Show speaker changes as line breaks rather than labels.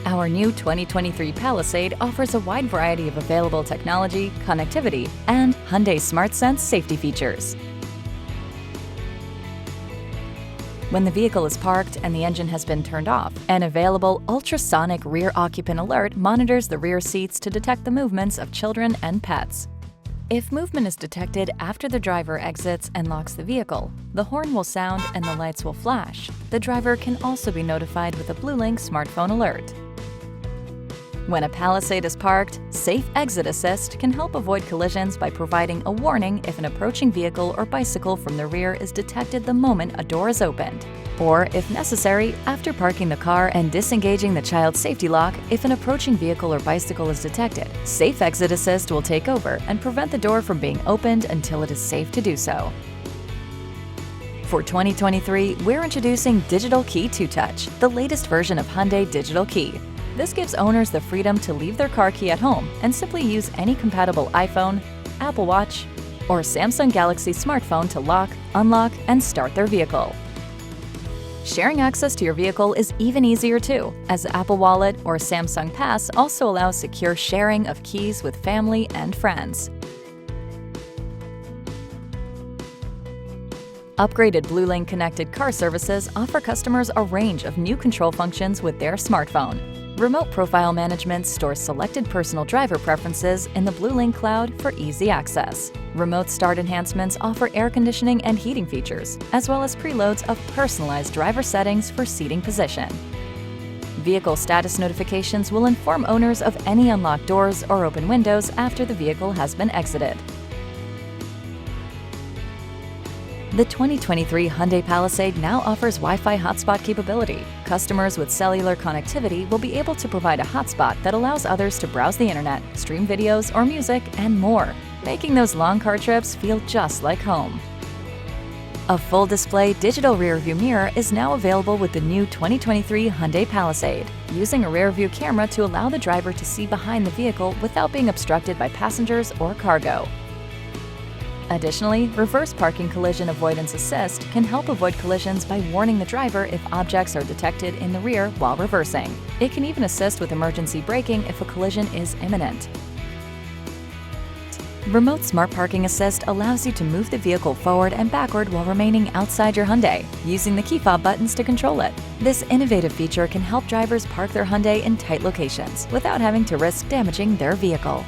Our new 2023 Palisade offers a wide variety of available technology, connectivity, and Hyundai SmartSense safety features. When the vehicle is parked and the engine has been turned off, an available ultrasonic rear occupant alert monitors the rear seats to detect the movements of children and pets. If movement is detected after the driver exits and locks the vehicle, the horn will sound and the lights will flash. The driver can also be notified with a Bluelink smartphone alert. When a Palisade is parked, Safe Exit Assist can help avoid collisions by providing a warning if an approaching vehicle or bicycle from the rear is detected the moment a door is opened. Or, if necessary, after parking the car and disengaging the child's safety lock, if an approaching vehicle or bicycle is detected, Safe Exit Assist will take over and prevent the door from being opened until it is safe to do so. For 2023, we're introducing Digital Key 2Touch, the latest version of Hyundai Digital Key. This gives owners the freedom to leave their car key at home and simply use any compatible iPhone, Apple Watch, or Samsung Galaxy smartphone to lock, unlock, and start their vehicle. Sharing access to your vehicle is even easier too, as Apple Wallet or Samsung Pass also allows secure sharing of keys with family and friends. Upgraded Bluelink connected car services offer customers a range of new control functions with their smartphone. Remote Profile Management stores selected personal driver preferences in the Bluelink cloud for easy access. Remote Start enhancements offer air conditioning and heating features, as well as preloads of personalized driver settings for seating position. Vehicle status notifications will inform owners of any unlocked doors or open windows after the vehicle has been exited. The 2023 Hyundai Palisade now offers Wi-Fi hotspot capability. Customers with cellular connectivity will be able to provide a hotspot that allows others to browse the internet, stream videos or music, and more, making those long car trips feel just like home. A full display digital rear-view mirror is now available with the new 2023 Hyundai Palisade, using a rear-view camera to allow the driver to see behind the vehicle without being obstructed by passengers or cargo. Additionally, Reverse Parking Collision Avoidance Assist can help avoid collisions by warning the driver if objects are detected in the rear while reversing. It can even assist with emergency braking if a collision is imminent. Remote Smart Parking Assist allows you to move the vehicle forward and backward while remaining outside your Hyundai, using the key fob buttons to control it. This innovative feature can help drivers park their Hyundai in tight locations without having to risk damaging their vehicle.